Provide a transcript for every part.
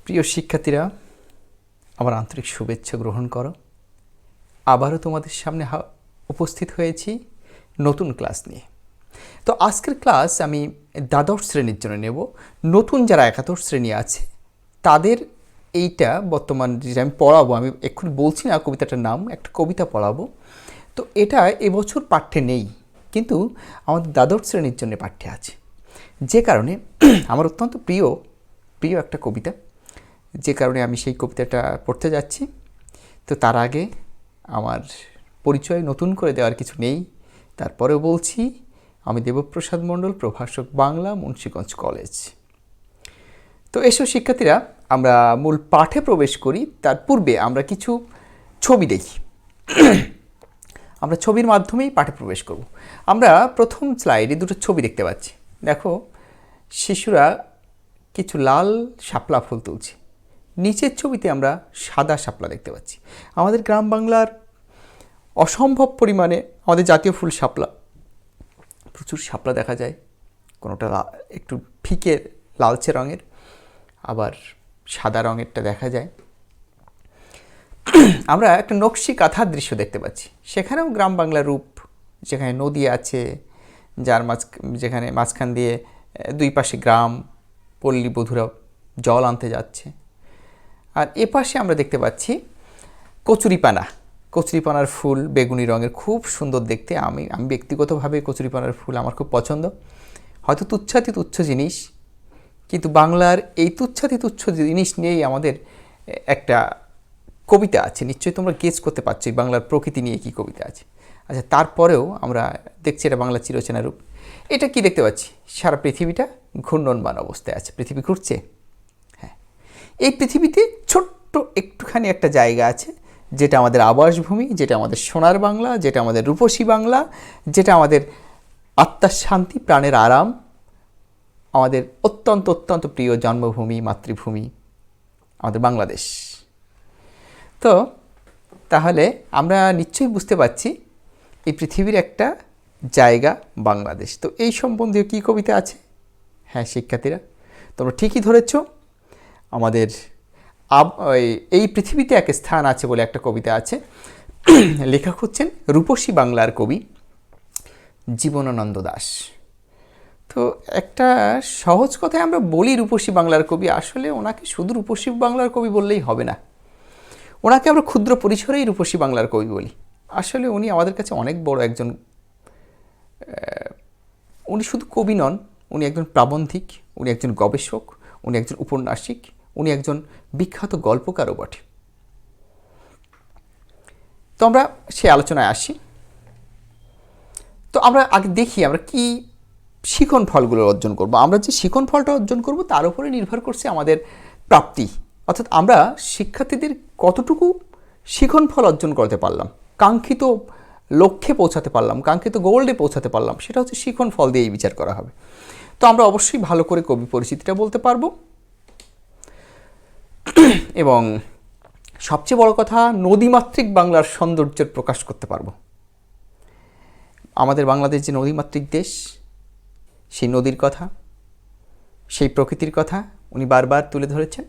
প্রিয় শিক্ষার্থীরা, আমার আন্তরিক শুভেচ্ছা গ্রহণ করো। আবারও তোমাদের সামনে উপস্থিত হয়েছি নতুন ক্লাস নিয়ে। তো আজকের ক্লাস আমি দ্বাদশ শ্রেণীর জন্য নেব। নতুন যারা একাদশ শ্রেণী আছে তাদের এইটা বর্তমান যেটা আমি পড়াবো, আমি এক্ষুনি বলছি না কবিতাটার নাম, একটা কবিতা পড়াবো। তো এটা এবছর পাঠ্যে নেই, কিন্তু আমাদের দ্বাদশ শ্রেণীর জন্য পাঠ্যে আছে, যে কারণে আমার অত্যন্ত প্রিয় একটা কবিতা, যে কারণে আমি সেই কবিতাটা পড়তে যাচ্ছি। তো তার আগে আমার পরিচয় নতুন করে দেওয়ার কিছু নেই, তারপরেও বলছি আমি দেবপ্রসাদ মণ্ডল, প্রভাষক বাংলা, মুন্সিগঞ্জ কলেজ। তো এসো শিক্ষার্থীরা, আমরা মূল পাঠে প্রবেশ করি। তার পূর্বে আমরা কিছু ছবি দেখি। আমরা ছবির মাধ্যমেই পাঠে প্রবেশ করব। আমরা প্রথম স্লাইডে দুটো ছবি দেখতে পাচ্ছি। দেখো, শিশুরা কিছু লাল শাপলা ফুল তুলছে। নিচের ছবিতে আমরা সাদা শাপলা দেখতে পাচ্ছি। আমাদের গ্রাম বাংলার অসম্ভব পরিমাণে আমাদের জাতীয় ফুল শাপলা, প্রচুর শাপলা দেখা যায়। কোনোটা একটু ফিকে লালচে রঙের, আবার সাদা রঙেরটা দেখা যায়। আমরা একটা নকশি কাঁথার দৃশ্য দেখতে পাচ্ছি, সেখানেও গ্রাম বাংলার রূপ, যেখানে নদী আছে, যার যেখানে মাঝখান দিয়ে দুই পাশে গ্রাম, পল্লী বধূরা জল আনতে যাচ্ছে। আর এপাশে আমরা দেখতে পাচ্ছি কচুরিপানার ফুল, বেগুনি রঙের, খুব সুন্দর দেখতে। আমি ব্যক্তিগতভাবে কচুরিপানার ফুল আমার খুব পছন্দ। হয়তো তুচ্ছাতি তুচ্ছ জিনিস, কিন্তু বাংলার এই তুচ্ছাতি তুচ্ছ জিনিস নিয়েই আমাদের একটা কবিতা আছে। নিশ্চয়ই তোমরা গেস করতে পারছো এই বাংলার প্রকৃতি নিয়ে কী কবিতা আছে। আচ্ছা, তারপরেও আমরা দেখছি এটা বাংলা চিরচেনা রূপ। এটা কি দেখতে পাচ্ছি? সারা পৃথিবীটা ঘূর্ণনমান অবস্থায় আছে, পৃথিবী ঘুরছে। হ্যাঁ, এই পৃথিবীতে ছোট্ট একটুখানি একটা জায়গা আছে, যেটা আমাদের আবাসভূমি, যেটা আমাদের সোনার বাংলা, যেটা আমাদের রূপসী বাংলা, যেটা আমাদের আত্মার শান্তি, প্রাণের আরাম, আমাদের অত্যন্ত অত্যন্ত প্রিয় জন্মভূমি, মাতৃভূমি, আমাদের বাংলাদেশ। তো তাহলে আমরা নিশ্চয়ই বুঝতে পারছি এই পৃথিবীর একটা জায়গা বাংলাদেশ। তো এই সম্বন্ধীয় কী কবিতা আছে? হ্যাঁ শিক্ষার্থীরা, তোমরা ঠিকই ধরেছ। আমাদের এই পৃথিবীতে এক স্থান আছে বলে একটা কবিতা আছে। লেখক হচ্ছেন রূপসী বাংলার কবি জীবনানন্দ দাশ। তো একটা সহজ কথায় আমরা বলি রূপসী বাংলার কবি, আসলে ওনাকে শুধু রূপসী বাংলার কবি বললেই হবে না, ওনাকে আমরা ক্ষুদ্র পরিসরেই রূপসী বাংলার কবি বলি। আসলে উনি আমাদের কাছে অনেক বড় একজন, উনি শুধু কবি নন, উনি একজন প্রাবন্ধিক, উনি একজন গবেষক, উনি একজন উপন্যাসিক, উনি একজন বিখ্যাত গল্পকারও বটে। তো আমরা সে আলোচনায় আসি। তো আমরা আগে দেখি আমরা কি শিখন ফলগুলো অর্জন করব। আমরা যে শিখন ফলটা অর্জন করব তার উপরে নির্ভর করছে আমাদের প্রাপ্তি, অর্থাৎ আমরা শিক্ষার্থীদের কতটুকু শিখন ফল অর্জন করতে পারলাম, কাঙ্ক্ষিত লক্ষ্যে পৌঁছাতে পারলাম, কাঙ্ক্ষিত গোল্ডে পৌঁছাতে পারলাম, সেটা হচ্ছে শিখন ফল দিয়েই বিচার করা হবে। তো আমরা অবশ্যই ভালো করে কবি পরিচিতিটা বলতে পারবো, এবং সবচেয়ে বড় কথা, নদীমাতৃক বাংলার সৌন্দর্যের প্রকাশ করতে পারবো। আমাদের বাংলাদেশ যে নদীমাতৃক দেশ, সেই নদীর কথা, সেই প্রকৃতির কথা উনি বারবার তুলে ধরেছেন।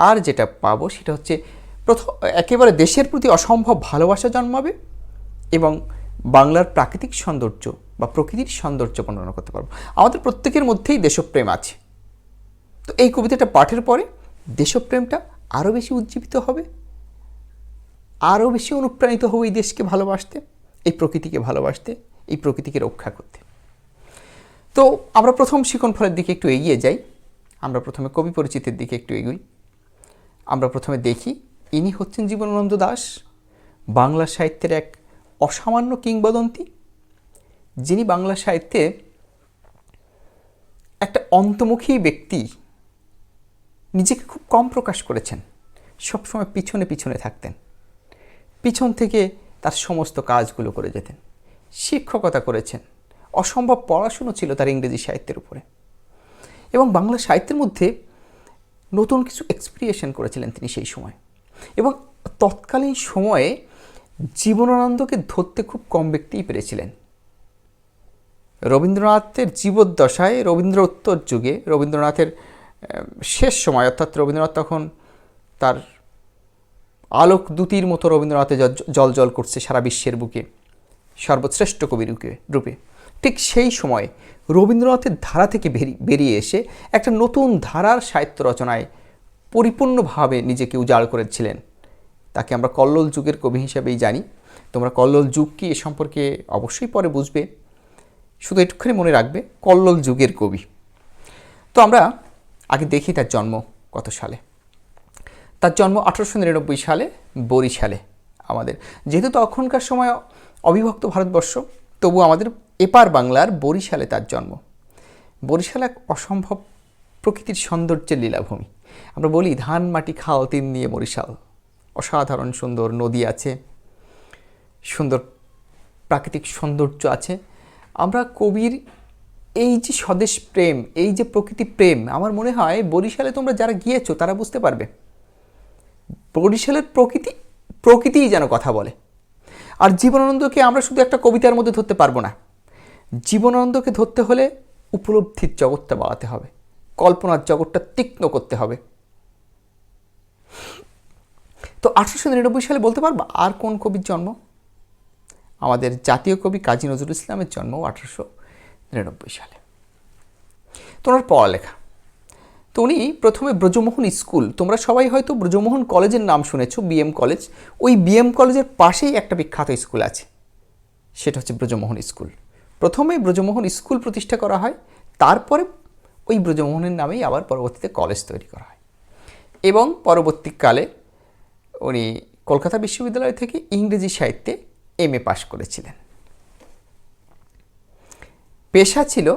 আর যেটা পাবো সেটা হচ্ছে একেবারে দেশের প্রতি অসম্ভব ভালোবাসা জন্মাবে, এবং বাংলার প্রাকৃতিক সৌন্দর্য বা প্রকৃতির সৌন্দর্য বর্ণনা করতে পারবো। আমাদের প্রত্যেকের মধ্যেই দেশপ্রেম আছে। তো এই কবিতাটা পাঠের পরে দেশপ্রেমটা আরও বেশি উজ্জীবিত হবে, আরও বেশি অনুপ্রাণিত হবে এই দেশকে ভালোবাসতে, এই প্রকৃতিকে ভালোবাসতে, এই প্রকৃতিকে রক্ষা করতে। তো আমরা প্রথম শিখন ফলের দিকে একটু এগিয়ে যাই। আমরা প্রথমে কবি পরিচিতির দিকে একটু এগোই। আমরা প্রথমে দেখি ইনি হচ্ছেন জীবনানন্দ দাশ, বাংলা সাহিত্যের এক অসামান্য কিংবদন্তি, যিনি বাংলা সাহিত্যে একটা অন্তর্মুখী ব্যক্তি, নিজেকে খুব কম প্রকাশ করেছেন, সবসময় পিছনে পিছনে থাকতেন, পিছন থেকে তার সমস্ত কাজগুলো করে যেতেন। শিক্ষকতা করেছেন, অসম্ভব পড়াশুনো ছিল তার ইংরেজি সাহিত্যের উপরে, এবং বাংলা সাহিত্যের মধ্যে নতুন কিছু এক্সপ্রিয়েশন করেছিলেন তিনি সেই সময়। এবং তৎকালীন সময়ে জীবনানন্দকে ধরতে খুব কম ব্যক্তিই পেরেছিলেন। রবীন্দ্রনাথের জীবদ্দশায়, রবীন্দ্র উত্তর যুগে, রবীন্দ্রনাথের শেষ সময়, অর্থাৎ রবীন্দ্রনাথ তখন তার আলোক দূতির মতো রবীন্দ্রনাথে জল জল করছে সারা বিশ্বের বুকে সর্বশ্রেষ্ঠ কবি রূপে। ঠিক সেই সময় রবীন্দ্রনাথের ধারা থেকে বেরিয়ে এসে একটা নতুন ধারার সাহিত্য রচনায় পরিপূর্ণভাবে নিজেকে উজাড় করেছিলেন। তাকে আমরা কল্লোল যুগের কবি হিসেবেই জানি। তোমরা কল্লোল যুগ কি এ সম্পর্কে অবশ্যই পরে বুঝবে, শুধু একটুখানি মনে রাখবে কল্লোল যুগের কবি। তো আমরা আগে দেখি তার জন্ম কত সালে। তার জন্ম 1899 সালে বরিশালে। আমাদের যেহেতু তখনকার সময় অবিভক্ত ভারতবর্ষ, তবু আমাদের এপার বাংলার বরিশালে তার জন্ম। বরিশাল এক অসম্ভব প্রকৃতির সৌন্দর্যের লীলাভূমি। আমরা বলি ধান মাটি খাল তিন নিয়ে বরিশাল। অসাধারণ সুন্দর নদী আছে, সুন্দর প্রাকৃতিক সৌন্দর্য আছে। আমরা কবির এই যে স্বদেশ প্রেম, এই যে প্রকৃতি প্রেম, আমার মনে হয় বরিশালে তোমরা যারা গিয়েছো তারা বুঝতে পারবে। বরিশালের প্রকৃতিই যেন কথা বলে। আর জীবনানন্দকে আমরা শুধু একটা কবিতার মধ্যে ধরতে পারবো না। জীবনানন্দকে ধরতে হলে উপলব্ধির জগৎটা বাড়াতে হবে, কল্পনার জগৎটা তীক্ষ্ণ করতে হবে। তো 1899 সালে বলতে পারবো আর কোন কবির জন্ম? আমাদের জাতীয় কবি কাজী নজরুল ইসলামের জন্ম 1899 সালে। তো ওনার পড়ালেখা, তো উনি প্রথমে ব্রজমোহন স্কুল, তোমরা সবাই হয়তো ব্রজমোহন কলেজের নাম শুনেছো, বিএম কলেজ। ওই বিএম কলেজের পাশেই একটা বিখ্যাত স্কুল আছে, সেটা হচ্ছে ব্রজমোহন স্কুল। প্রথমে ব্রজমোহন স্কুল প্রতিষ্ঠা করা হয়, তারপরে ওই ব্রজমোহনের নামেই আবার পরবর্তীতে কলেজ তৈরি করা হয়। এবং পরবর্তীকালে উনি কলকাতা বিশ্ববিদ্যালয় থেকে ইংরেজি সাহিত্যে এমএ পাশ করেছিলেন। পেশা ছিল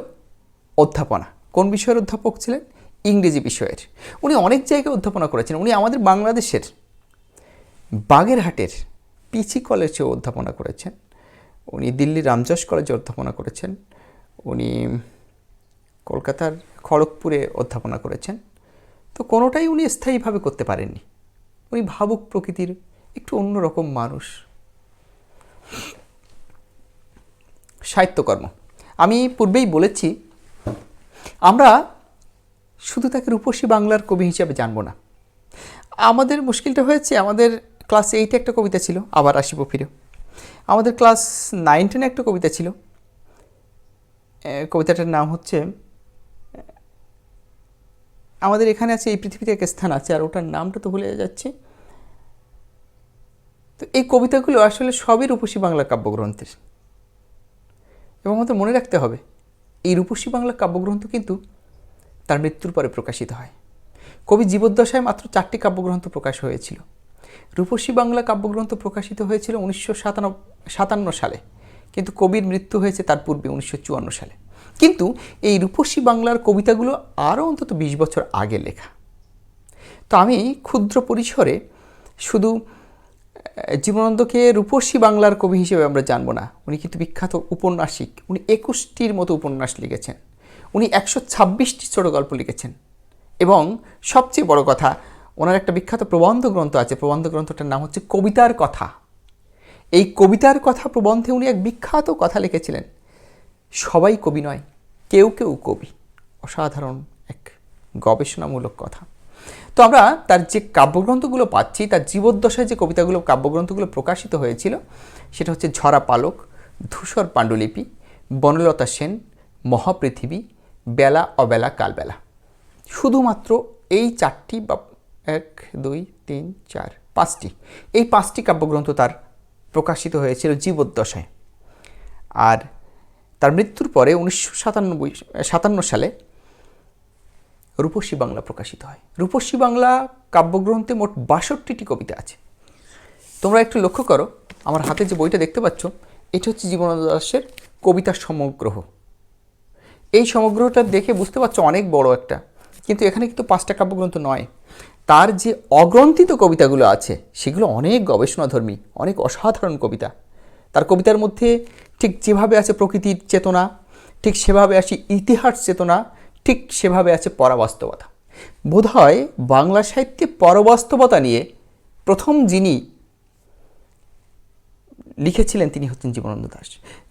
অধ্যাপনা। কোন বিষয়ের অধ্যাপক ছিলেন? ইংরেজি বিষয়ের। উনি অনেক জায়গায় অধ্যাপনা করেছেন। উনি আমাদের বাংলাদেশের বাগেরহাটের পিচি কলেজে অধ্যাপনা করেছেন, উনি দিল্লির রামজশ কলেজে অধ্যাপনা করেছেন, উনি কলকাতার খড়গপুরে অধ্যাপনা করেছেন। তো কোনোটাই উনি স্থায়ীভাবে করতে পারেননি। উনি ভাবুক প্রকৃতির একটু অন্যরকম মানুষ। সাহিত্যকর্ম, আমি পূর্বেই বলেছি আমরা শুধু তাকে রূপসী বাংলার কবি হিসাবে জানব না। আমাদের মুশকিলটা হয়েছে, আমাদের ক্লাস 8-এ একটা কবিতা ছিল আবার আসিব ফিরে। আমাদের ক্লাস 9-10-এ একটা কবিতা ছিল, কবিতাটার নাম হচ্ছে আমাদের এখানে আছে এই পৃথিবীতে এক স্থান আছে, আর ওটার নামটা তো ভুলে যাচ্ছে। তো এই কবিতাগুলো আসলে সবই রূপসী বাংলা কাব্যগ্রন্থের। এবং আমাদের মনে রাখতে হবে এই রূপসী বাংলা কাব্যগ্রন্থ কিন্তু তার মৃত্যুর পরে প্রকাশিত হয়। কবি জীবদ্দশায় মাত্র 4টি কাব্যগ্রন্থ প্রকাশ হয়েছিল। রূপসী বাংলা কাব্যগ্রন্থ প্রকাশিত হয়েছিল 1957 সালে, কিন্তু কবির মৃত্যু হয়েছে তার পূর্বে 1954 সালে। কিন্তু এই রূপসী বাংলার কবিতাগুলো আরও অন্তত 20 বছর আগে লেখা। তো আমি ক্ষুদ্র পরিসরে শুধু জীবনানন্দকে রূপসী বাংলার কবি হিসেবে আমরা জানবো না। উনি কিন্তু বিখ্যাত উপন্যাসিক। উনি 21টির মতো উপন্যাস লিখেছেন, উনি 126টি ছোট গল্প লিখেছেন, এবং সবচেয়ে বড় কথা ওনার একটা বিখ্যাত প্রবন্ধ গ্রন্থ আছে। প্রবন্ধ গ্রন্থটার নাম হচ্ছে কবিতার কথা। এই কবিতার কথা প্রবন্ধে উনি এক বিখ্যাত কথা লিখেছিলেন, সবাই কবি নয়, কেউ কেউ কবি। অসাধারণ এক গবেষণামূলক কথা। তো আমরা তার যে কাব্যগ্রন্থগুলো পাচ্ছি, তার জীবদ্দশায় যে কবিতাগুলো কাব্যগ্রন্থগুলো প্রকাশিত হয়েছিল, সেটা হচ্ছে ঝরা পালক, ধূসর পাণ্ডুলিপি, বনলতা সেন, মহাপৃথিবী, বেলা অবেলা কালবেলা। শুধুমাত্র এই 4টি বা 1, 2, 3, 4, 5টি, এই 5টি কাব্যগ্রন্থ তার প্রকাশিত হয়েছিল জীবদ্দশায়। আর তার মৃত্যুর পরে 1957 সালে রূপসী বাংলা প্রকাশিত হয়। রূপসী বাংলা কাব্যগ্রন্থে মোট 62টি কবিতা আছে। তোমরা একটু লক্ষ্য করো, আমার হাতে যে বইটা দেখতে পাচ্ছ, এটা হচ্ছে জীবনানন্দ দাশের কবিতার সমগ্রহ। এই সমগ্রটা দেখে বুঝতে পারছো অনেক বড় একটা, কিন্তু এখানে কিন্তু 5টা কাব্যগ্রন্থ নয়। তার যে অগ্রন্থিত কবিতাগুলো আছে সেগুলো অনেক গবেষণাধর্মী, অনেক অসাধারণ কবিতা। তার কবিতার মধ্যে ঠিক যেভাবে আছে প্রকৃতির চেতনা, ঠিক সেভাবে আছে ইতিহাস চেতনা, ঠিক সেভাবে আছে পরাবাস্তবতা। বোধহয় বাংলা সাহিত্যে পরবাস্তবতা নিয়ে প্রথম যিনি লিখেছিলেন তিনি হচ্ছেন জীবনানন্দ দাশ।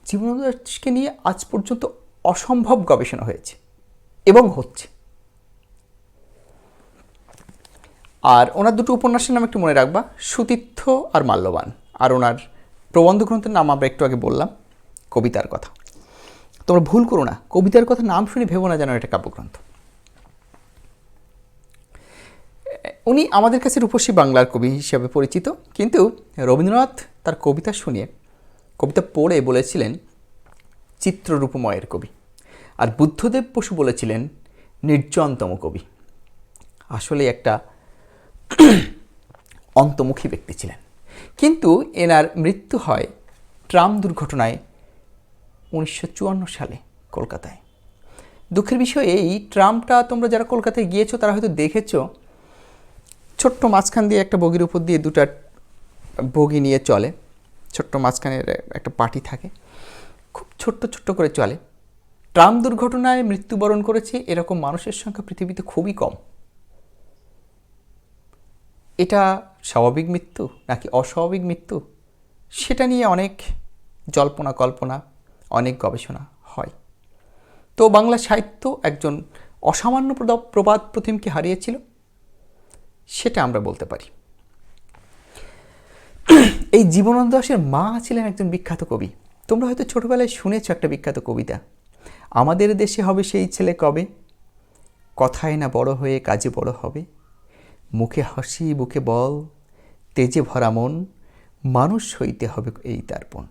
জীবনানন্দ দাশকে নিয়ে আজ পর্যন্ত অসম্ভব গবেষণা হয়েছে এবং হচ্ছে। আর ওনার দুটো উপন্যাসের নাম একটু মনে রাখবা, সুতীর্থ আর মাল্যবান। আর ওনার প্রবন্ধ গ্রন্থের নাম আমরা একটু আগে বললাম, কবিতার কথা। তোমরা ভুল করো না, কবিতার কথা নাম শুনে ভেবো না যেন এটা কাব্যগ্রন্থ। উনি আমাদের কাছে রূপসী বাংলার কবি হিসেবে পরিচিত, কিন্তু রবীন্দ্রনাথ তার কবিতা শুনিয়ে, কবিতা পড়ে বলেছিলেন চিত্ররূপময়ের কবি, আর বুদ্ধদেব বসু বলেছিলেন নির্জনতম কবি। আসলে একটা অন্তর্মুখী ব্যক্তি ছিলেন। কিন্তু এনার মৃত্যু হয় ট্রাম দুর্ঘটনায় 1954 সালে কলকাতায়। দুঃখের বিষয় এই ট্রামটা, তোমরা যারা কলকাতায় গিয়েছো তারা হয়তো দেখেছো, ছোট্ট মাঝখান দিয়ে একটা বগির উপর দিয়ে দুটা বগি নিয়ে চলে, ছোট্ট মাঝখানের একটা পাটি থাকে, খুব ছোট্ট ছোট্ট করে চলে। ট্রাম দুর্ঘটনায় মৃত্যুবরণ করেছে এরকম মানুষের সংখ্যা পৃথিবীতে খুবই কম। এটা স্বাভাবিক মৃত্যু নাকি অস্বাভাবিক মৃত্যু, সেটা নিয়ে অনেক জল্পনা কল্পনা, অনেক গবেষণা হয়। তো বাংলা সাহিত্য একজন অসামান্য প্রবাদ প্রতিমকে হারিয়েছিল, সেটা আমরা বলতে পারি। এই জীবনানন্দ দাশের মা ছিলেন একজন বিখ্যাত কবি। তোমরা হয়তো ছোটবেলায় শুনেছ একটা বিখ্যাত কবিতা, আমাদের দেশে হবে সেই ছেলে কবে, কথায় না বড় হয়ে কাজে বড় হবে, মুখে হাসি বুকে বল, তেজে ভরা মন, মানুষ হইতে হবে এই তারপণ।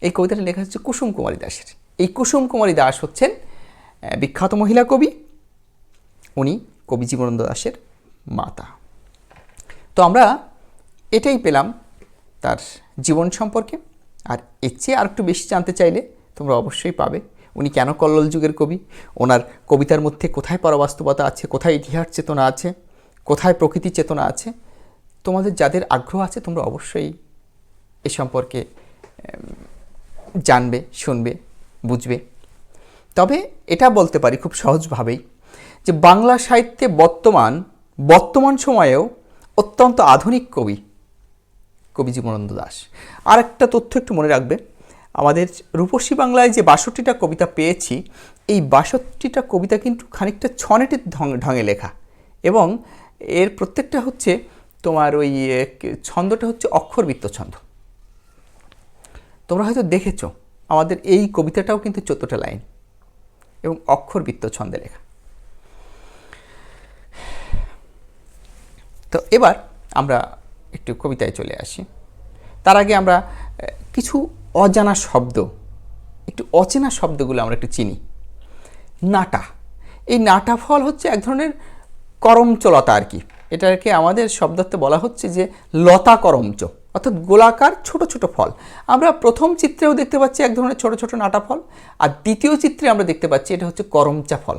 এই কবিতাটা লেখা হচ্ছে কুসুম কুমারী দাসের। এই কুসুম কুমারী দাস হচ্ছেন বিখ্যাত মহিলা কবি, উনি কবি জীবনানন্দ দাশের মাতা। তো আমরা এটাই পেলাম তার জীবন সম্পর্কে। আর এর চেয়ে আর একটু বেশি জানতে চাইলে তোমরা অবশ্যই পাবে উনি কেন কল্লোল যুগের কবি, ওনার কবিতার মধ্যে কোথায় পরবাস্তবতা আছে, কোথায় ইতিহাস চেতনা আছে, কোথায় প্রকৃতি চেতনা আছে। তোমাদের যাদের আগ্রহ আছে তোমরা অবশ্যই এ সম্পর্কে জানবে, শুনবে, বুঝবে। তবে এটা বলতে পারি খুব সহজভাবেই যে বাংলা সাহিত্যে বর্তমান সময়েও অত্যন্ত আধুনিক কবি জীবনানন্দ দাশ। আর একটা তথ্য একটু মনে রাখবে, আমাদের রূপসী বাংলায় যে 62টা কবিতা পেয়েছি, এই 62টা কবিতা কিন্তু খানিকটা ছনেটের ঢঙে লেখা, এবং এর প্রত্যেকটা হচ্ছে তোমার ওই ছন্দটা হচ্ছে অক্ষরবৃত্ত ছন্দ। তোমরা হয়তো দেখেছো আমাদের এই কবিতাটাও কিন্তু 14টা লাইন এবং অক্ষরবৃত্ত ছন্দে লেখা। তো এবার আমরা একটু কবিতায় চলে আসি। তার আগে আমরা কিছু অজানা শব্দ, একটু অচেনা শব্দগুলো আমরা একটু চিনি। নাটা, এই নাটা ফল হচ্ছে এক ধরনের করমচ লতা আর কি। এটাকে আমাদের শব্দার্থে বলা হচ্ছে যে লতা করমচ, অর্থাৎ গোলাকার ছোট ছোট ফল। আমরা প্রথম চিত্রেও দেখতে পাচ্ছি এক ধরনের ছোট ছোট নাটা ফল, আর দ্বিতীয় চিত্রে আমরা দেখতে পাচ্ছি এটা হচ্ছে করমচা ফল।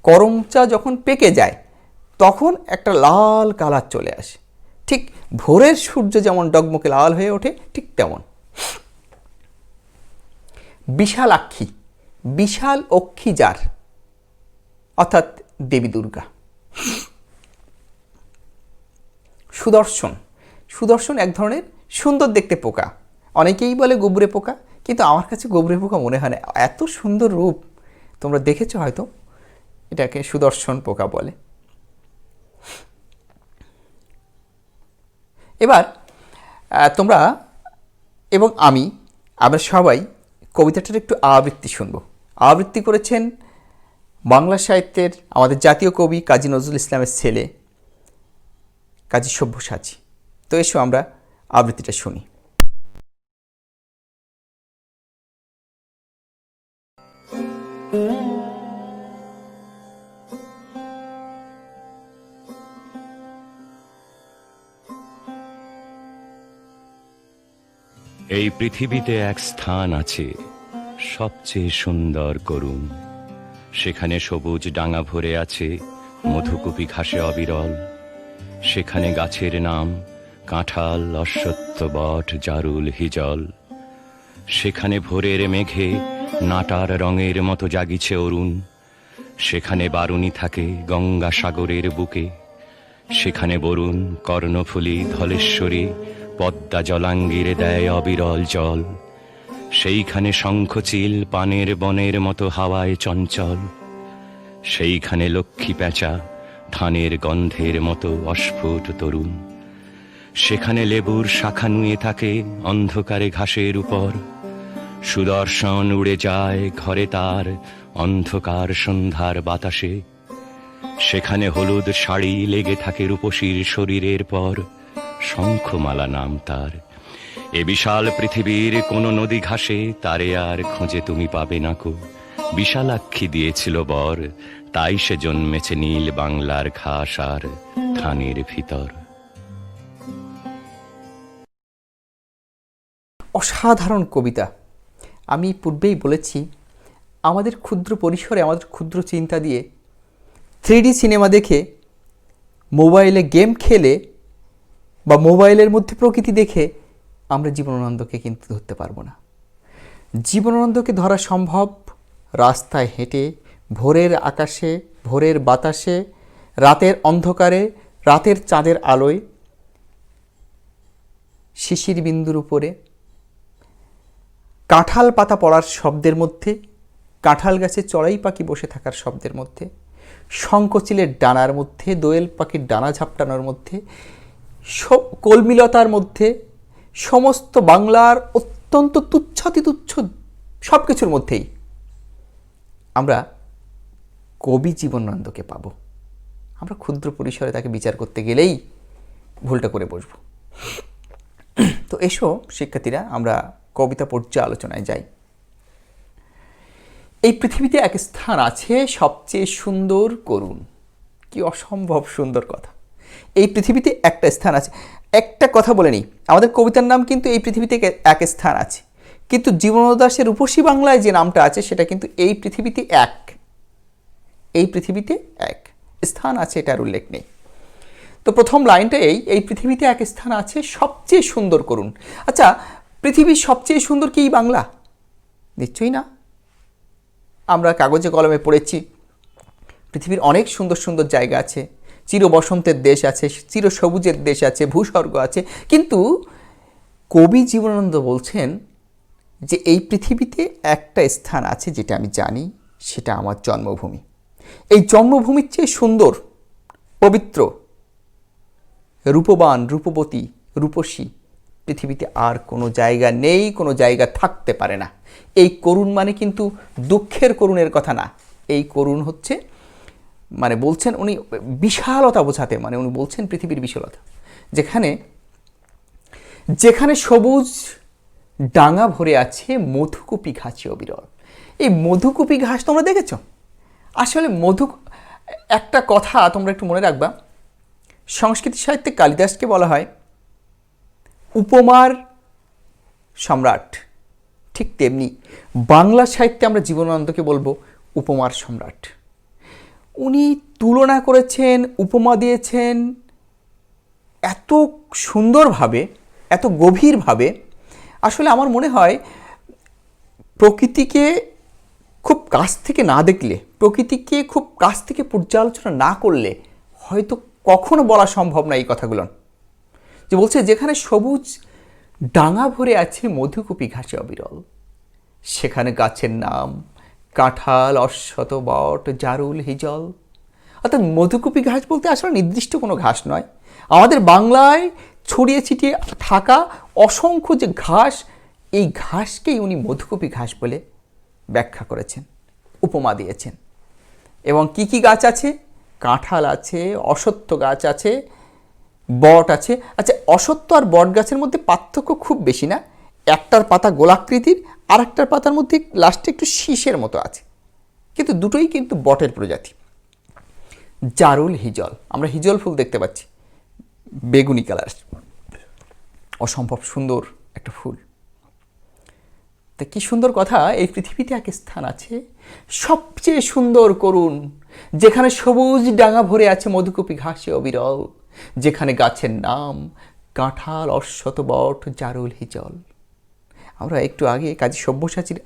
করমচা যখন পেকে যায় তখন একটা লাল কালার চলে আসে, ঠিক ভোরের সূর্য যেমন ডগমগে লাল হয়ে ওঠে ঠিক তেমন। বিশালাক্ষী, বিশাল অক্ষী যার, অর্থাৎ দেবী দুর্গা। সুদর্শন, সুদর্শন এক ধরনের সুন্দর দেখতে পোকা, অনেকেই বলে গুবরে পোকা, কিন্তু আমার কাছে গুবরে পোকা মনে হয় না, এত সুন্দর রূপ। তোমরা দেখেছো হয়তো, এটাকে সুদর্শন পোকা বলে। এবার তোমরা এবং আমরা সবাই কবিতাটার একটু আবৃত্তি শুনব। আবৃত্তি করেছেন বাংলা সাহিত্যের আমাদের জাতীয় কবি কাজী নজরুল ইসলামের ছেলে কাজী সব্যসাচী। তো এসো আমরা আবৃত্তিটা শুনি। এই পৃথিবীতে এক স্থান আছে সবচেয়ে সুন্দর করুণ, সেখানে সবুজ ডাঙা ভরে আছে মধুকুপি ঘাসে অবিরল, সেখানে গাছের নাম কাঁঠাল, অশ্বত্থ, বট, জারুল, হিজল। সেখানে ভোরের মেঘে নাটার রঙের মতো জাগিছে অরুণ, সেখানে বারুণী থাকে গঙ্গা সাগরের বুকে, সেখানে বরুণ, কর্ণফুলী, ধলেশ্বরী, পদ্মা জলাঙ্গিরে দেয় অবিরল জল। সেইখানে শঙ্খচিল পানের বনের মতো হাওয়ায় চঞ্চল, সেইখানে লক্ষ্মী প্যাঁচা ধানের গন্ধের মতো অস্ফুট তরুণ। সেখানে লেবুর শাখা নুয়ে থাকে অন্ধকারে ঘাসের উপর। সুদর্শন উড়ে যায় ঘরে তার অন্ধকার সন্ধ্যার বাতাসে। সেখানে হলুদ শাড়ি লেগে থাকে রূপসীর শরীরের পর, শঙ্খমালা নাম তার। এ বিশাল পৃথিবীর কোন নদী ঘাসে তারে আর খোঁজে তুমি পাবে না কো। বিশালাক্ষী দিয়েছিল বর, তাই সে জন্মেছে নীল বাংলার ঘাস আর ধানের ভিতর। অসাধারণ কবিতা। আমি পূর্বেই বলেছি, আমাদের ক্ষুদ্র পরিসরে আমাদের ক্ষুদ্র চিন্তা দিয়ে 3D সিনেমা দেখে, মোবাইলে গেম খেলে বা মোবাইলের মধ্যে প্রকৃতি দেখে আমরা জীবনানন্দকে কিন্তু ধরতে পারবো না। জীবনানন্দকে ধরা সম্ভব রাস্তায় হেঁটে, ভোরের আকাশে, ভোরের বাতাসে, রাতের অন্ধকারে, রাতের চাঁদের আলোয়, শিশির বিন্দুর উপরে, কাঁঠাল পাতা পড়ার শব্দের মধ্যে, কাঁঠাল গাছে চড়াই পাখি বসে থাকার শব্দের মধ্যে, শঙ্খচিলের ডানার মধ্যে, দোয়েল পাখির ডানা ঝাপটানোর মধ্যে, কলমিলতার মধ্যে, সমস্ত বাংলার অত্যন্ত তুচ্ছাতি তুচ্ছ সব কিছুর মধ্যেই আমরা কবি জীবনানন্দকে পাব। আমরা ক্ষুদ্র পরিসরে তাকে বিচার করতে গেলেই ভুলটা করে বসব। তো এসো শিক্ষার্থীরা, আমরা কবিতা পর্যালোচনায় যাই। এই পৃথিবীতে এক স্থান আছে সবচেয়ে সুন্দর করুণ। কি অসম্ভব সুন্দর কথা! এই পৃথিবীতে একটা স্থান আছে। একটা কথা বলে নিই, আমাদের কবিতার নাম কিন্তু এই পৃথিবীতে এক স্থান আছে, কিন্তু জীবনানন্দ দাশের রূপসী বাংলায় যে নামটা আছে সেটা কিন্তু এই পৃথিবীতে এক। এই পৃথিবীতে এক স্থান আছে, এটার উল্লেখ নেই। তো প্রথম লাইনটা এই পৃথিবীতে এক স্থান আছে সবচেয়ে সুন্দর করুণ। আচ্ছা, পৃথিবীর সবচেয়ে সুন্দর কি বাংলা? নিশ্চয়ই না। আমরা কাগজে কলমে পড়েছি পৃথিবীর অনেক সুন্দর সুন্দর জায়গা আছে, চির বসন্তের দেশ আছে, চির সবুজের দেশ আছে, ভূস্বর্গ আছে, কিন্তু কবি জীবনানন্দ বলছেন যে এই পৃথিবীতে একটা স্থান আছে যেটা আমি জানি, সেটা আমার জন্মভূমি। এই জন্মভূমির চেয়ে সুন্দর, পবিত্র, রূপবান, রূপবতী, রূপসী পৃথিবীতে আর কোনো জায়গা নেই, কোনো জায়গা থাকতে পারে না। এই করুণ মানে কিন্তু দুঃখের করুণের কথা না। এই করুণ হচ্ছে মানে বলছেন উনি বিশালতা বোঝাতে, মানে উনি বলছেন পৃথিবীর বিশালতা, যেখানে যেখানে সবুজ ডাঙা ভরে আছে মধুকুপি ঘাসে অবিরল। এই মধুকুপি ঘাস তোমরা দেখেছ? আসলে একটা কথা তোমরা একটু মনে রাখবা, সংস্কৃত সাহিত্যে কালিদাসকে বলা হয় উপমার সম্রাট, ঠিক তেমনি বাংলা সাহিত্যে আমরা জীবনানন্দকে বলবো উপমার সম্রাট। উনি তুলনা করেছেন, উপমা দিয়েছেন এত সুন্দরভাবে, এত গভীরভাবে। আসলে আমার মনে হয় প্রকৃতিকে খুব কাছ থেকে না দেখলে, প্রকৃতিকে খুব কাছ থেকে পর্যালোচনা না করলে হয়তো কখনো বলা সম্ভব না এই কথাগুলো। যে বলছে যেখানে সবুজ ডাঙা ভরে আছে মধুকুপি ঘাসে অবিরল, সেখানে গাছের নাম কাঁঠাল, অশ্বত, বট, জারুল, হিজল। অর্থাৎ মধুকুপি ঘাস বলতে আসলে নির্দিষ্ট কোনো ঘাস নয়, আমাদের বাংলায় ছড়িয়ে ছিটিয়ে থাকা অসংখ্য যে ঘাস, এই ঘাসকেই উনি মধুকুপি ঘাস বলে ব্যাখ্যা করেছেন, উপমা দিয়েছেন। এবং কি কি গাছ আছে? কাঁঠাল আছে, অশ্বত্থ গাছ আছে, বট আছে। আচ্ছা, অশ্বত্থ আর বট গাছের মধ্যে পার্থক্য খুব বেশি না, একটার পাতা গোলাকৃতির, আর একটার পাতার মধ্যে লাস্টে একটু শীষের মতো আছে, কিন্তু দুটোই কিন্তু বটের প্রজাতি। জারুল, হিজল, আমরা হিজল ফুল দেখতে পাচ্ছি, বেগুনি কালার, অসম্ভব সুন্দর একটা ফুল। তা কি সুন্দর কথা! এই পৃথিবীতে এক স্থান আছে সবচেয়ে সুন্দর করুণ, যেখানে সবুজ ডাঙা ভরে আছে মধুকুপি ঘাসে অবিরল, যেখানে গাছের নাম কাঁঠাল, অশ্বত, বট, জারুল, হিজল। আমরা একটু আগে কাজী সব্যসাচীর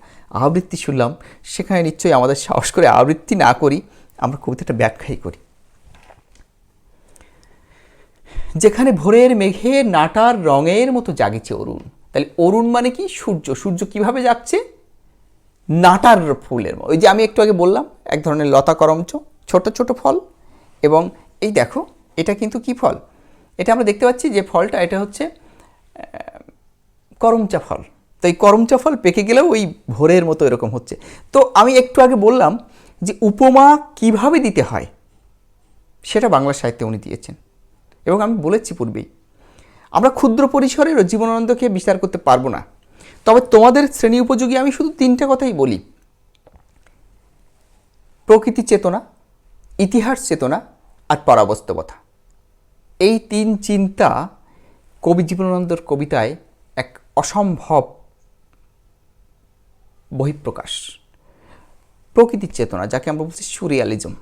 আবৃত্তি শুনলাম, সেখানে নিশ্চয়ই আমাদের সাহস করে আবৃত্তি না করি, আমরা কবিতাটা ব্যাখ্যাই করি। যেখানে ভোরের মেঘে নাটার রঙের মতো জাগিছে অরুণ। তাহলে অরুণ মানে কি? সূর্য। সূর্য কিভাবে জাগছে? নাটার ফুলের মতো। ওই যে আমি একটু আগে বললাম, এক ধরনের লতা করমচ, ছোট ছোট ফল, এবং এই দেখো, এটা কিন্তু কি ফল? এটা আমরা দেখতে পাচ্ছি যে ফলটা, এটা হচ্ছে করমচা ফল। তো এই করমচা ফল পেকে গেলেও ওই ভোরের মতো এরকম হচ্ছে। তো আমি একটু আগে বললাম যে উপমা কিভাবে দিতে হয় সেটা বাংলা সাহিত্যে উনি দিয়েছেন। এবং আমি বলেছি পূর্বেই, আমরা ক্ষুদ্র পরিসরের জীবনানন্দকে বিচার করতে পারবো না, তবে তোমাদের শ্রেণী উপযোগী আমি শুধু 3টে কথাই বলি: প্রকৃতি চেতনা, ইতিহাস চেতনা আর পরাবাস্তবতা। এই 3 চিন্তা কবি জীবনানন্দর কবিতায় এক অসম্ভব বহিঃপ্রকাশ। প্রকৃতির চেতনা, যাকে আমরা বলছি সুরিয়ালিজম,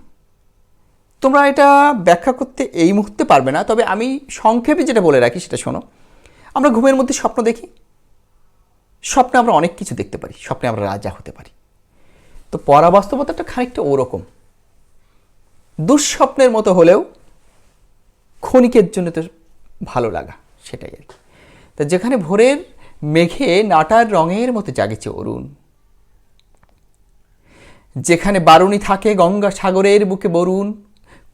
তোমরা এটা ব্যাখ্যা করতে এই মুহূর্তে পারবে না, তবে আমি সংক্ষেপে যেটা বলে রাখি সেটা শোনো। আমরা ঘুমের মধ্যে স্বপ্ন দেখি, স্বপ্নে আমরা অনেক কিছু দেখতে পারি, স্বপ্নে আমরা রাজা হতে পারি। তো পরাবাস্তবতাটা খানিকটা ওরকম, দুঃস্বপ্নের মতো হলেও ক্ষণিকের জন্য তো ভালো লাগা, সেটাই আর কি। তা যেখানে ভোরের মেঘে নাটার রঙের মতো জাগেছে অরুণ, যেখানে বারুণী থাকে গঙ্গা সাগরের বুকে বরুণ,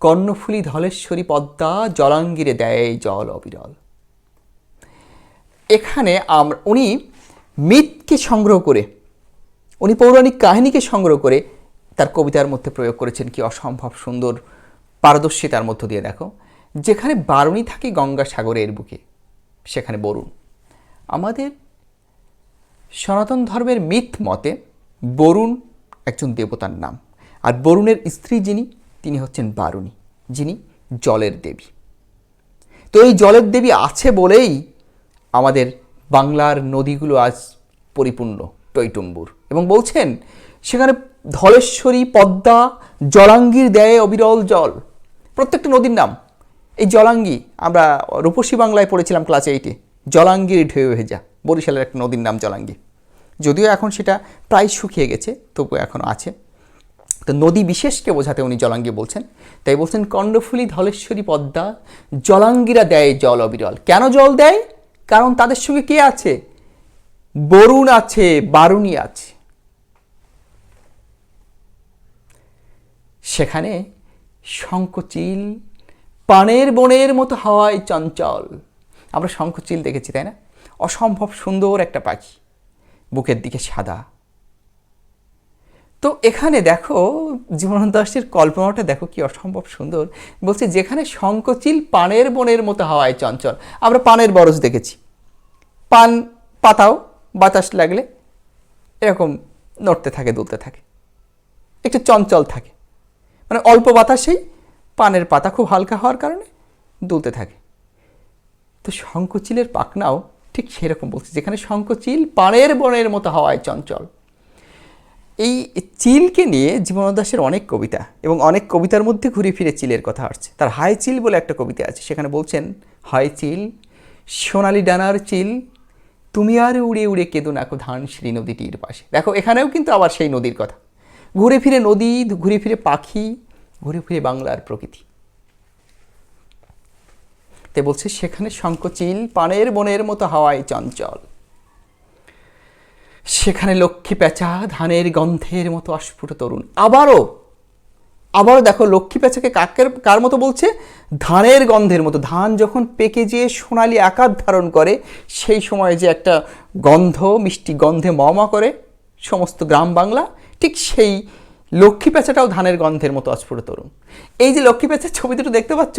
কর্ণফুলী ধলেশ্বরী পদ্মা জলাঙ্গিরে দেয় জল অবিরল। এখানে উনি মিথকে সংগ্রহ করে, উনি পৌরাণিক কাহিনীকে সংগ্রহ করে তার কবিতার মধ্যে প্রয়োগ করেছেন। কি অসম্ভব সুন্দর পারদর্শিতার মধ্য দিয়ে দেখো, যেখানে বারুণী থাকে গঙ্গা সাগরের বুকে, সেখানে বরুণ। আমাদের সনাতন ধর্মের মিথ মতে বরুণ একজন দেবতার নাম, আর বরুণের স্ত্রী যিনি, তিনি হচ্ছেন বারুণী, যিনি জলের দেবী। তো এই জলের দেবী আছে বলেই আমাদের বাংলার নদীগুলো আজ পরিপূর্ণ, টইটুম্বুর। এবং বলছেন সেখানে ধলেশ্বরী পদ্মা জলাঙ্গির দেয় অবিরল জল, প্রত্যেকটা নদীর নাম। এই জলাঙ্গি আমরা রূপসী বাংলায় পড়েছিলাম ক্লাস 8-এ, জলাঙ্গির ঢেউ ভেজা, বরিশালের একটা নদীর নাম জলাঙ্গি। যদিও এখন সেটা প্রায় শুকিয়ে গেছে, তবু এখনও আছে। তো নদী বিশেষকে বোঝাতে উনি জলাঙ্গি বলছেন, তাই বলছেন কর্ণফুলী ধলেশ্বরী পদ্মা জলাঙ্গিরা দেয় জল অবিরল। কেন জল দেয়? কারণ তাদের সঙ্গে কে আছে? বরুণ আছে, বারুণী আছে। সেখানে শঙ্খচিল পানের বনের মতো হাওয়ায় চঞ্চল। আমরা শঙ্খচিল দেখেছি, তাই না? অসম্ভব সুন্দর একটা পাখি, বুকের দিকে সাদা। তো এখানে দেখো জীবনানন্দ দাশের কল্পনাটা দেখো কি অসম্ভব সুন্দর। বলছে যেখানে শঙ্খচিল পানের বনের মতো হাওয়ায় চঞ্চল। আমরা পানের বরজ দেখেছি, পান পাতাও বাতাস লাগলে এরকম নড়তে থাকে, দুলতে থাকে, একটু চঞ্চল থাকে, মানে অল্প বাতাসেই পানের পাতা খুব হালকা হওয়ার কারণে দুলতে থাকে। তো শঙ্খচিলের পাখনাও ঠিক সেরকম বলছে, যেখানে শঙ্খচিল পানের বনের মতো হাওয়ায় চঞ্চল। এই চিলকে নিয়ে জীবনানন্দ দাশের অনেক কবিতা, এবং অনেক কবিতার মধ্যে ঘুরে ফিরে চিলের কথা আসছে। তার হাই চিল বলে একটা কবিতা আছে, সেখানে বলছেন হাই চিল সোনালি ডানার চিল, তুমি আর উড়ে উড়ে কেঁদো নাকো ধানসিঁড়ি নদীটির পাশে। দেখো এখানেও কিন্তু আবার সেই নদীর কথা, ঘুরে ফিরে নদী, ঘুরে ফিরে পাখি, ঘুরে ফিরে বাংলার প্রকৃতি। তে বলছে সেখানে শঙ্খচিল পানের বনের মতো হাওয়ায় চঞ্চল, সেখানে লক্ষ্মী পেঁচা ধানের গন্ধের মতো অস্ফুট তরুণ। আবারও দেখো লক্ষ্মী পেঁচাকে কার মতো বলছে? ধানের গন্ধের মতো। ধান যখন পেকে যেয়ে সোনালি আকার ধারণ করে, সেই সময় যে একটা গন্ধ, মিষ্টি গন্ধে মমা করে সমস্ত গ্রাম বাংলা, ঠিক সেই লক্ষ্মী পেঁচাটাও ধানের গন্ধের মতো অস্ফুট তরুণ। এই যে লক্ষ্মী পেঁচার ছবি দুটো দেখতে পাচ্ছ,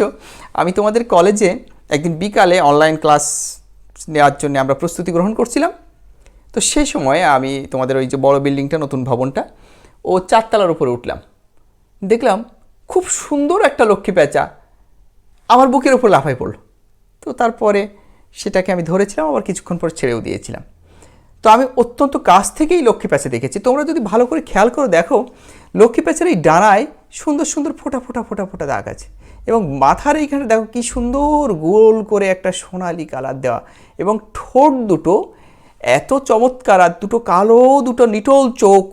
আমি তোমাদের কলেজে একদিন বিকালে অনলাইন ক্লাস নেওয়ার জন্য আমরা প্রস্তুতি গ্রহণ করছিলাম। তো সেই সময় আমি তোমাদের ওই যে বড় বিল্ডিংটা, নতুন ভবনটা, ও 4 তলার উপরে উঠলাম, দেখলাম খুব সুন্দর একটা লক্ষ্মী পেঁচা আমার বুকের উপর লাফাই পড়ল। তো তারপরে সেটাকে আমি ধরেছিলাম, আবার কিছুক্ষণ পর ছেড়েও দিয়েছিলাম। তো আমি অত্যন্ত কাছ থেকেই লক্ষ্মী পেঁচা দেখেছি। তোমরা যদি ভালো করে খেয়াল করে দেখো, লক্ষ্মী পেঁচার এই ডানায় সুন্দর সুন্দর ফোঁটা ফোঁটা ফোঁটা ফোঁটা দাগ আছে, এবং মাথার এইখানে দেখো কি সুন্দর গোল করে একটা সোনালি কালার দেওয়া, এবং ঠোঁট দুটো এত চমৎকার, আর দুটো কালো, দুটো নিটোল চোখ,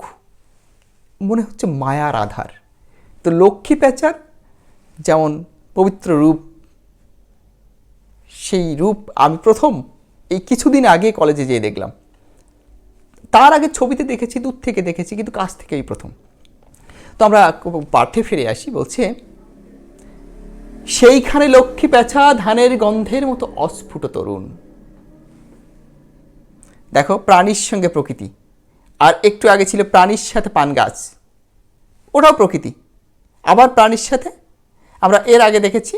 মনে হচ্ছে মায়ার আধার। তো লক্ষ্মী পেঁচার যেমন পবিত্র রূপ, সেই রূপ আমি প্রথম এই কিছুদিন আগে কলেজে যেয়ে দেখলাম। তার আগে ছবিতে দেখেছি, দূর থেকে দেখেছি, কিন্তু কাছ থেকেই প্রথম। তো আমরা পাঠে ফিরে আসি। বলছে সেইখানে লক্ষ্মী পেঁচা ধানের গন্ধের মতো অস্ফুট তরুণ। দেখো, প্রাণীর সঙ্গে প্রকৃতি, আর একটু আগে ছিল প্রাণীর সাথে পান গাছ, ওটাও প্রকৃতি, আবার প্রাণীর সাথে আমরা এর আগে দেখেছি।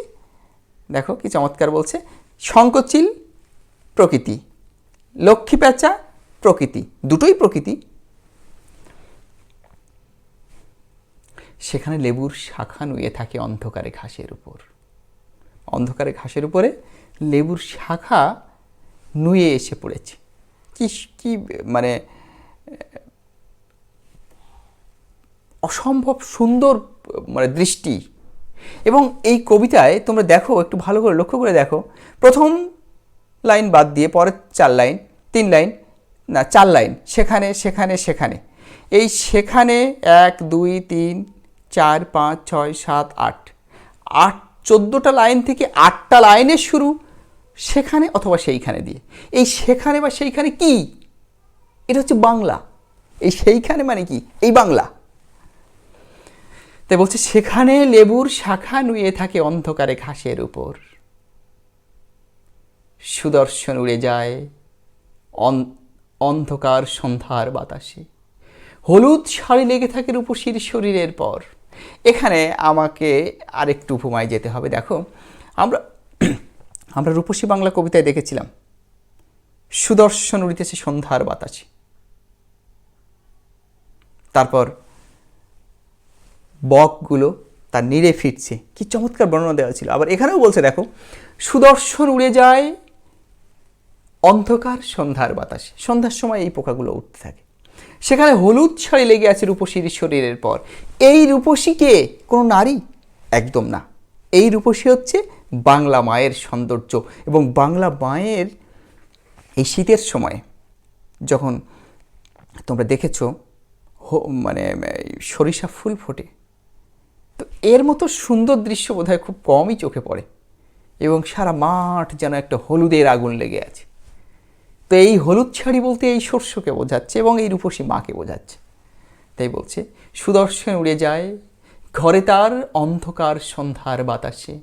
দেখো কি চমৎকার বলছে, শঙ্খচিল প্রকৃতি, লক্ষ্মী পেঁচা প্রকৃতি, দুটোই প্রকৃতি। সেখানে লেবুর শাখা নুয়ে থাকে অন্ধকারে ঘাসের উপর। অন্ধকারে ঘাসের উপরে লেবুর শাখা নুয়ে এসে পড়েছে। কি কি মানে অসম্ভব সুন্দর মানে দৃষ্টি। এবং এই কবিতায় তোমরা দেখো, একটু ভালো করে লক্ষ্য করে দেখো, প্রথম লাইন বাদ দিয়ে পরের 4 লাইন, 3 লাইন না 4 লাইন, সেখানে সেখানে সেখানে, এই সেখানে 1 2 3 4 5 6 7 8 14টা লাইন থেকে 8টা লাইনের শুরু সেখানে অথবা সেইখানে দিয়ে। এই সেখানে বা সেইখানে কি? এটা হচ্ছে বাংলা। এই সেইখানে মানে কি? এই বাংলা। তাই বলছে সেখানে লেবুর শাখা নুয়ে থাকে অন্ধকারে ঘাসের উপর, সুদর্শন উড়ে যায় অন্ধকার সন্ধ্যার বাতাসে, হলুদ শাড়ি লেগে থাকে রূপসীর শরীরের পর। এখানে আমাকে আরেকটু উপমায় যেতে হবে। দেখো, আমরা রূপসী বাংলা কবিতায় দেখেছিলাম সুদর্শন উড়িতেছে সন্ধ্যার বাতাসে, তারপর বকগুলো তার নীড়ে ফিরছে, কি চমৎকার বর্ণনা দেওয়া ছিল। আবার এখানেও বলছে দেখো, সুদর্শন উড়ে যায় অন্ধকার সন্ধ্যার বাতাসে, সন্ধ্যার সময় এই পোকাগুলো উঠতে থাকে। সেখানে হলুদ শাড়ি লেগে আছে রূপসীর শরীরের পর। এই রূপসী কে? কোনো নারী? একদম না। এই রূপসী হচ্ছে বাংলা মায়ের সৌন্দর্য। এবং বাংলা মায়ের এই শীতের সময় যখন তোমরা দেখেছো মানে সরিষা ফুল ফোটে, তো এর মতো সুন্দর দৃশ্য বোধহয় খুব কমই চোখে পড়ে, এবং সারা মাঠ যেন একটা হলুদের আগুন লেগে আছে। তো এই হলুদ শাড়ি বলতে এই শস্যকে বোঝাচ্ছে এবং এই রূপসী মাকে বোঝাচ্ছে। তাই বলছে সুদর্শন উড়ে যায় ঘরে তার অন্ধকার সন্ধ্যার বাতাসে,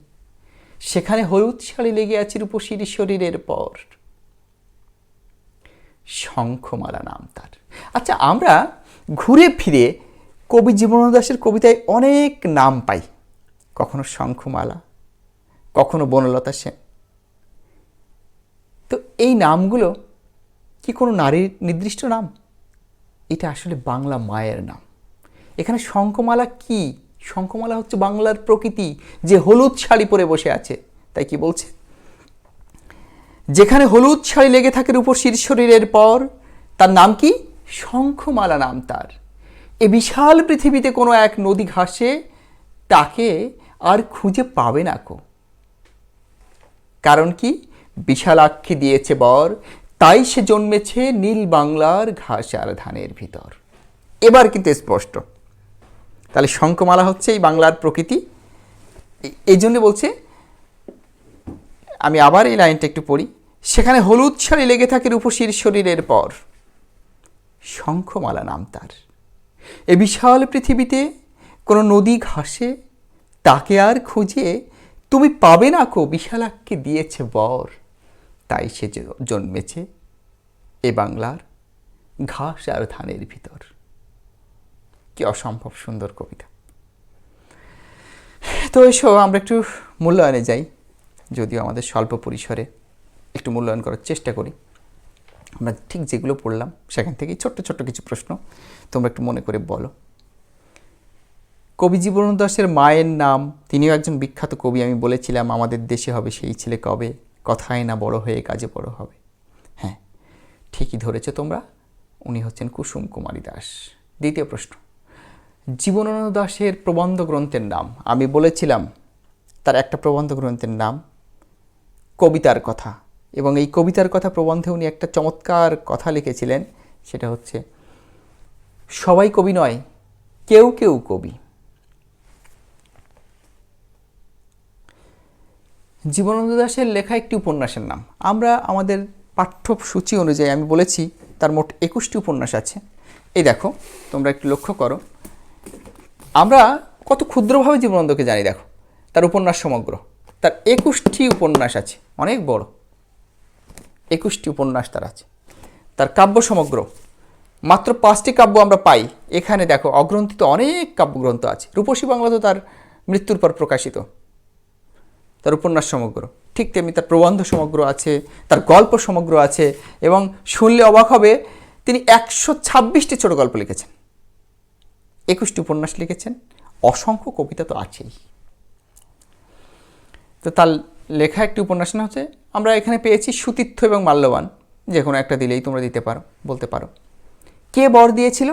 সেখানে হলুদ শাড়ি লেগে আছে রূপসীর শরীরের পর, শঙ্খমালা নাম তার। আচ্ছা, আমরা ঘুরে ফিরে কবি জীবনানন্দ দাশের কবিতায় অনেক নাম পাই, কখনো শঙ্খমালা, কখনো বনলতা সেন। তো এই নামগুলো কি কোনো নারীর নির্দিষ্ট নাম? এটা আসলে বাংলা মায়ের নাম। এখানে শঙ্খমালা কি? শঙ্খমালা হচ্ছে বাংলার প্রকৃতি, যে হলুদ শাড়ি পরে বসে আছে। তাই কি বলছে, যেখানে হলুদ শাড়ি লেগে থাকে রূপসীর শরীরের পর, তার নাম কি? শঙ্খমালা নাম তার। এ বিশাল পৃথিবীতে কোনো এক নদী ঘাসে তাকে আর খুঁজে পাবে না কো। কারণ কি? বিশালাক্ষী দিয়েছে বর, তাই সে জন্মেছে নীল বাংলার ঘাস আর ধানের ভিতর। এবার কিন্তু স্পষ্ট। তাহলে শঙ্খমালা হচ্ছে এই বাংলার প্রকৃতি। এই জন্য বলছে, আমি আবার এই লাইনটা একটু পড়ি, সেখানে হলুদ শাড়ি লেগে থাকে রূপসীর শরীরের পর, শঙ্খমালা নাম তার। এ বিশাল পৃথিবীতে কোনো নদী ঘাসে তাকে আর খুঁজে তুমি পাবে না কো, বিশালাক্ষী দিয়েছে বর, তাই সে জন্মেছে এ বাংলার ঘাস আর ধানের ভিতর। কি অসম্ভব সুন্দর কবিতা। তো এসো আমরা একটু মূল্যায়নে যাই, যদিও আমাদের স্বল্প পরিসরে একটু মূল্যায়ন করার চেষ্টা করি। আমরা ঠিক যেগুলো পড়লাম সেখান থেকেই ছোট্ট ছোট্ট কিছু প্রশ্ন তোমরা একটু মনে করে বলো। কবি জীবনানন্দ দাশের মায়ের নাম, তিনিও একজন বিখ্যাত কবি। আমি বলেছিলাম আমাদের দেশে হবে সেই ছেলে কবে, কথায় না বড় হয়ে কাজে বড় হবে। হ্যাঁ, ঠিকই ধরেছ তোমরা, উনি হচ্ছেন কুসুম কুমারী দাস। দ্বিতীয় প্রশ্ন, জীবনানন্দ দাশের প্রবন্ধ গ্রন্থের নাম। আমি বলেছিলাম তার একটা প্রবন্ধ গ্রন্থের নাম কবিতার কথা, এবং এই কবিতার কথা প্রবন্ধে উনি একটা চমৎকার কথা লিখেছিলেন, সেটা হচ্ছে সবাই কবি নয়, কেউ কেউ কবি। জীবনানন্দ দাশের লেখা একটি উপন্যাসের নাম। আমরা আমাদের পাঠ্যসূচি অনুযায়ী আমি বলেছি তার মোট 21টি উপন্যাস আছে। এই দেখো, তোমরা একটু লক্ষ্য করো, আমরা কত ক্ষুদ্রভাবে জীবনানন্দকে জানি। দেখো, তার উপন্যাস সমগ্র তার 21টি উপন্যাস আছে, অনেক বড়, 21টি উপন্যাস তার আছে। তার কাব্য সমগ্র, মাত্র 5টি কাব্য আমরা পাই এখানে। দেখো অগ্রন্থিত অনেক কাব্যগ্রন্থ আছে। রূপসী বাংলা তো তার মৃত্যুর পর প্রকাশিত, তার উপন্যাস সমগ্র। ঠিক তেমনি তার প্রবন্ধ সমগ্র আছে, তার গল্প সমগ্র আছে, এবং শুনলে অবাক হবে তিনি 126টি ছোট গল্প লিখেছেন, 21টি উপন্যাস লিখেছেন, অসংখ্য কবিতা তো আছেই। তো তার লেখা একটি উপন্যাস না হচ্ছে, আমরা এখানে পেয়েছি সুতীর্থ এবং মাল্যবান, যে কোনো একটা দিলেই তোমরা দিতে পারো, বলতে পারো। কে বর দিয়েছিল?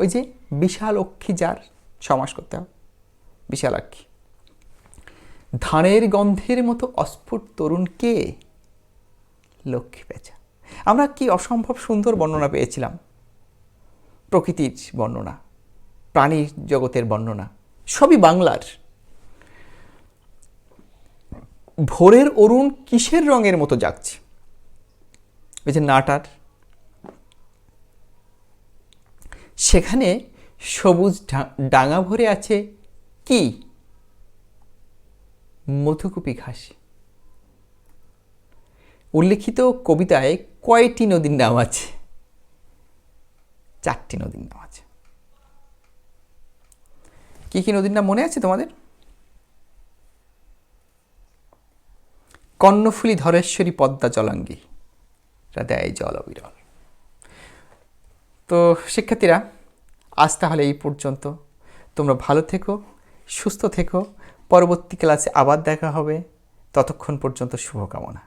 ওই যে বিশালক্ষী, যার সমাস করতে হবে, বিশালাক্ষী। ধানের গন্ধের মতো অস্ফুট তরুণ কে? লক্ষ্মী পেঁচা। আমরা কি অসম্ভব সুন্দর বর্ণনা পেয়েছিলাম, প্রকৃতির বর্ণনা, প্রাণীর জগতের বর্ণনা, সবই বাংলার। ভোরের অরুণ কিসের রঙের মতো জাগছে? ওই যে নাটার, সেখানে সবুজ ডাঙা ভরে আছে কি? মধুকুপি ঘাস। উল্লেখিত কবিতায় কয়টি নদীর নাম আছে? 4টি নদীর নাম আছে। কি কি নদীর নাম মনে আছে তোমাদের? কর্ণফুলী, ধরেশ্বরী, পদ্মা, জলাঙ্গী, দেয় জল অবিরল। তো শিক্ষার্থীরা, আজ তাহলে এই পর্যন্ত। তোমরা ভালো থেকো, সুস্থ থেকো। পরবর্তী ক্লাসে আবার দেখা হবে। ততক্ষণ পর্যন্ত শুভকামনা।